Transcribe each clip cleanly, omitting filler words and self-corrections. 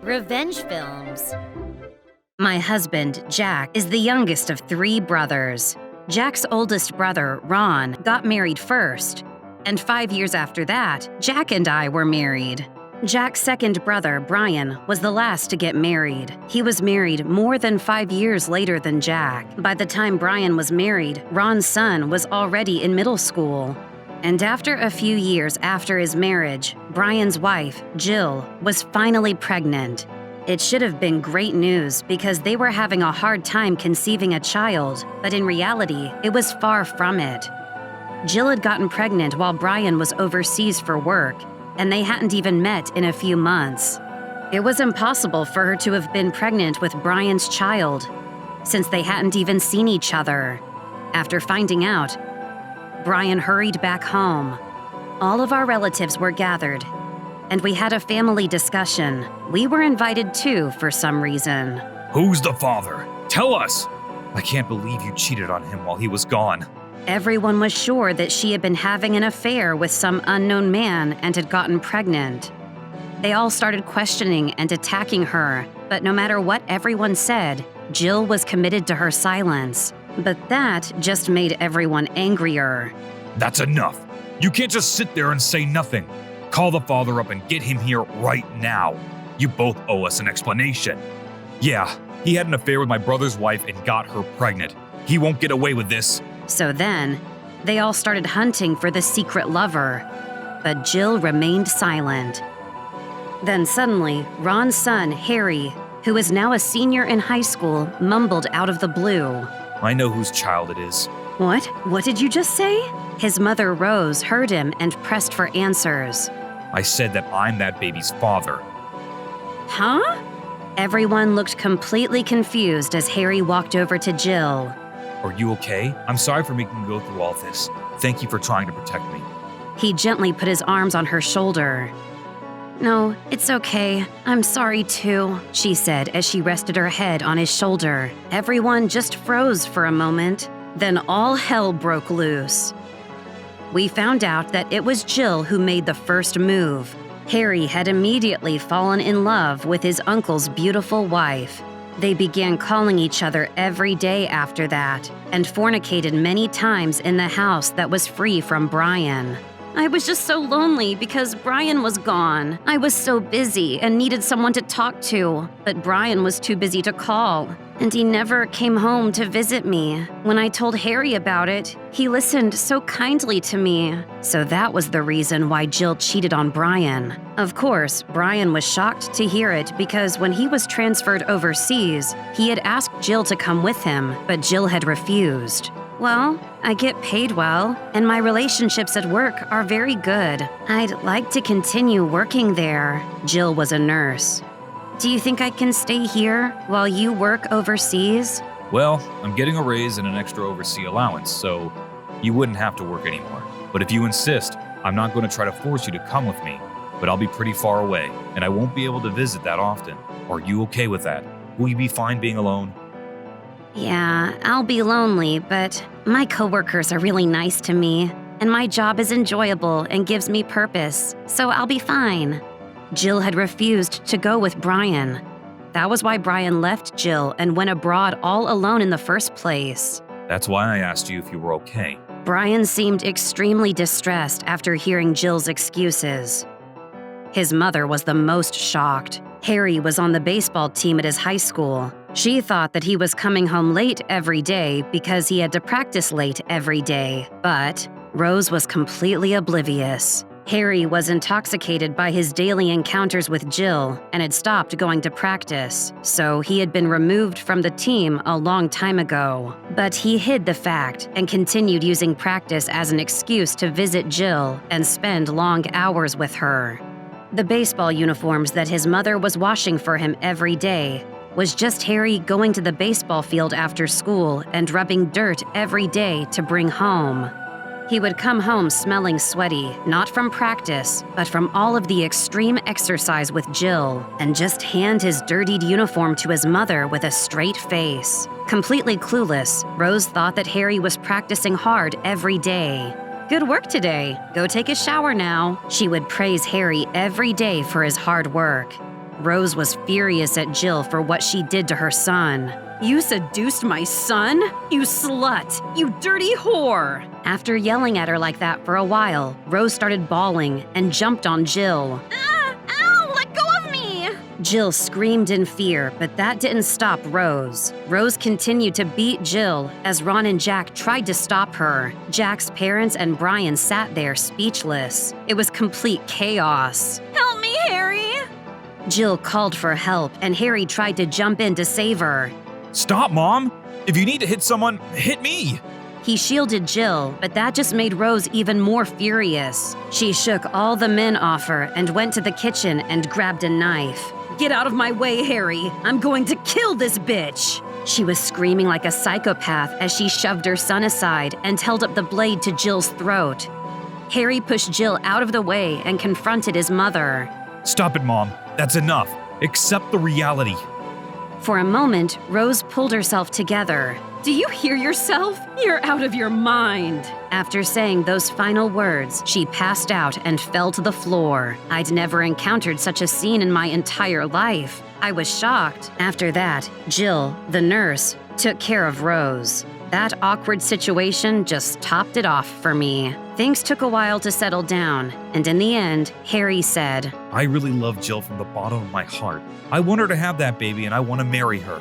Revenge films. My husband, Jack, is the youngest of three brothers. Jack's oldest brother, Ron, got married first, and 5 years after that, Jack and I were married. Jack's second brother, Brian, was the last to get married. He was married more than 5 years later than Jack. By the time Brian was married, Ron's son was already in middle school. And after a few years after his marriage, Brian's wife, Jill, was finally pregnant. It should have been great news because they were having a hard time conceiving a child, but in reality, it was far from it. Jill had gotten pregnant while Brian was overseas for work, and they hadn't even met in a few months. It was impossible for her to have been pregnant with Brian's child, since they hadn't even seen each other. After finding out, Brian hurried back home. All of our relatives were gathered, and we had a family discussion. We were invited too for some reason. Who's the father? Tell us! I can't believe you cheated on him while he was gone. Everyone was sure that she had been having an affair with some unknown man and had gotten pregnant. They all started questioning and attacking her, but no matter what everyone said, Jill was committed to her silence. But that just made everyone angrier. That's enough. You can't just sit there and say nothing. Call the father up and get him here right now. You both owe us an explanation. Yeah, he had an affair with my brother's wife and got her pregnant. He won't get away with this. So then, they all started hunting for the secret lover, but Jill remained silent. Then suddenly, Ron's son, Harry, who is now a senior in high school, mumbled out of the blue. I know whose child it is. What? What did you just say? His mother, Rose, heard him and pressed for answers. I said that I'm that baby's father. Huh? Everyone looked completely confused as Harry walked over to Jill. Are you okay? I'm sorry for making you go through all this. Thank you for trying to protect me. He gently put his arms on her shoulder. No, it's okay. I'm sorry too, she said as she rested her head on his shoulder. Everyone just froze for a moment. Then all hell broke loose. We found out that it was Jill who made the first move. Harry had immediately fallen in love with his uncle's beautiful wife. They began calling each other every day after that and fornicated many times in the house that was free from Brian. I was just so lonely because Brian was gone. I was so busy and needed someone to talk to, but Brian was too busy to call, and he never came home to visit me. When I told Harry about it, he listened so kindly to me. So that was the reason why Jill cheated on Brian. Of course, Brian was shocked to hear it because when he was transferred overseas, he had asked Jill to come with him, but Jill had refused. Well, I get paid well, and my relationships at work are very good. I'd like to continue working there. Jill was a nurse. Do you think I can stay here while you work overseas? Well, I'm getting a raise and an extra overseas allowance, so you wouldn't have to work anymore. But if you insist, I'm not going to try to force you to come with me, but I'll be pretty far away, and I won't be able to visit that often. Are you okay with that? Will you be fine being alone? Yeah, I'll be lonely, but my coworkers are really nice to me, and my job is enjoyable and gives me purpose, so I'll be fine. Jill had refused to go with Brian. That was why Brian left Jill and went abroad all alone in the first place. That's why I asked you if you were okay. Brian seemed extremely distressed after hearing Jill's excuses. His mother was the most shocked. Harry was on the baseball team at his high school. She thought that he was coming home late every day because he had to practice late every day, but Rose was completely oblivious. Harry was intoxicated by his daily encounters with Jill and had stopped going to practice, so he had been removed from the team a long time ago. But he hid the fact and continued using practice as an excuse to visit Jill and spend long hours with her. The baseball uniforms that his mother was washing for him every day was just Harry going to the baseball field after school and rubbing dirt every day to bring home. He would come home smelling sweaty, not from practice, but from all of the extreme exercise with Jill, and just hand his dirtied uniform to his mother with a straight face. Completely clueless, Rose thought that Harry was practicing hard every day. Good work today. Go take a shower now. She would praise Harry every day for his hard work. Rose was furious at Jill for what she did to her son. You seduced my son? You slut! You dirty whore! After yelling at her like that for a while, Rose started bawling and jumped on Jill. Ow! Let go of me! Jill screamed in fear, but that didn't stop Rose. Rose continued to beat Jill as Ron and Jack tried to stop her. Jack's parents and Brian sat there speechless. It was complete chaos. Help me, Harry! Jill called for help, and Harry tried to jump in to save her. Stop, Mom! If you need to hit someone, hit me! He shielded Jill, but that just made Rose even more furious. She shook all the men off her and went to the kitchen and grabbed a knife. Get out of my way, Harry! I'm going to kill this bitch! She was screaming like a psychopath as she shoved her son aside and held up the blade to Jill's throat. Harry pushed Jill out of the way and confronted his mother. Stop it, Mom. That's enough. Accept the reality. For a moment, Rose pulled herself together. Do you hear yourself? You're out of your mind. After saying those final words, she passed out and fell to the floor. I'd never encountered such a scene in my entire life. I was shocked. After that, Jill, the nurse, took care of Rose. That awkward situation just topped it off for me. Things took a while to settle down, and in the end, Harry said, I really love Jill from the bottom of my heart. I want her to have that baby and I want to marry her.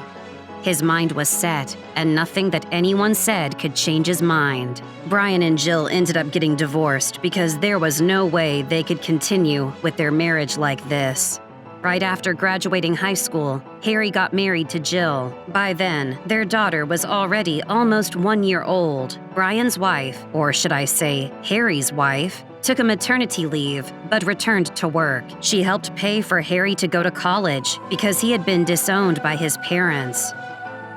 His mind was set, and nothing that anyone said could change his mind. Brian and Jill ended up getting divorced because there was no way they could continue with their marriage like this. Right after graduating high school, Harry got married to Jill. By then, their daughter was already almost 1 year old. Brian's wife, or should I say, Harry's wife, took a maternity leave but returned to work. She helped pay for Harry to go to college because he had been disowned by his parents.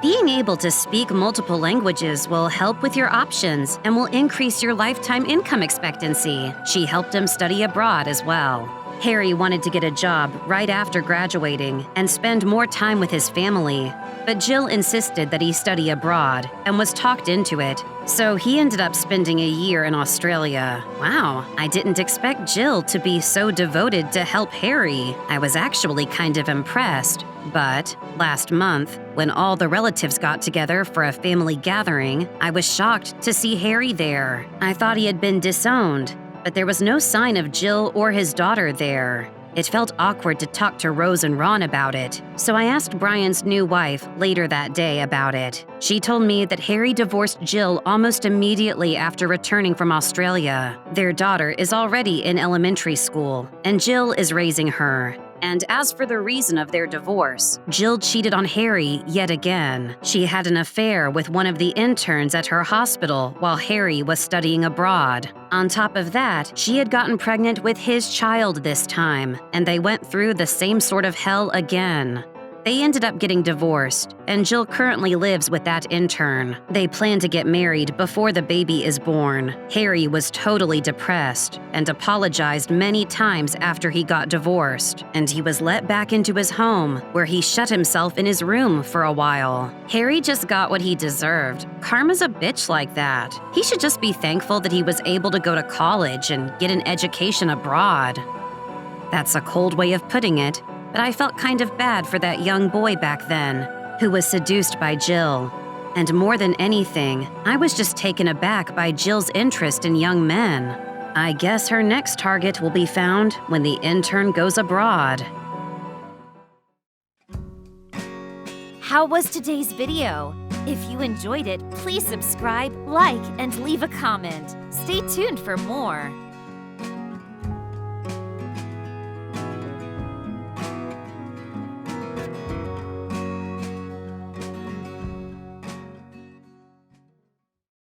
Being able to speak multiple languages will help with your options and will increase your lifetime income expectancy. She helped him study abroad as well. Harry wanted to get a job right after graduating and spend more time with his family, but Jill insisted that he study abroad and was talked into it, so he ended up spending a year in Australia. Wow, I didn't expect Jill to be so devoted to help Harry. I was actually kind of impressed. But last month, when all the relatives got together for a family gathering, I was shocked to see Harry there. I thought he had been disowned, but there was no sign of Jill or his daughter there. It felt awkward to talk to Rose and Ron about it, so I asked Brian's new wife later that day about it. She told me that Harry divorced Jill almost immediately after returning from Australia. Their daughter is already in elementary school, and Jill is raising her. And as for the reason of their divorce, Jill cheated on Harry yet again. She had an affair with one of the interns at her hospital while Harry was studying abroad. On top of that, she had gotten pregnant with his child this time, and they went through the same sort of hell again. They ended up getting divorced, and Jill currently lives with that intern. They plan to get married before the baby is born. Harry was totally depressed and apologized many times after he got divorced, and he was let back into his home, where he shut himself in his room for a while. Harry just got what he deserved. Karma's a bitch like that. He should just be thankful that he was able to go to college and get an education abroad. That's a cold way of putting it, but I felt kind of bad for that young boy back then, who was seduced by Jill. And more than anything, I was just taken aback by Jill's interest in young men. I guess her next target will be found when the intern goes abroad. How was today's video? If you enjoyed it, please subscribe, like, and leave a comment. Stay tuned for more.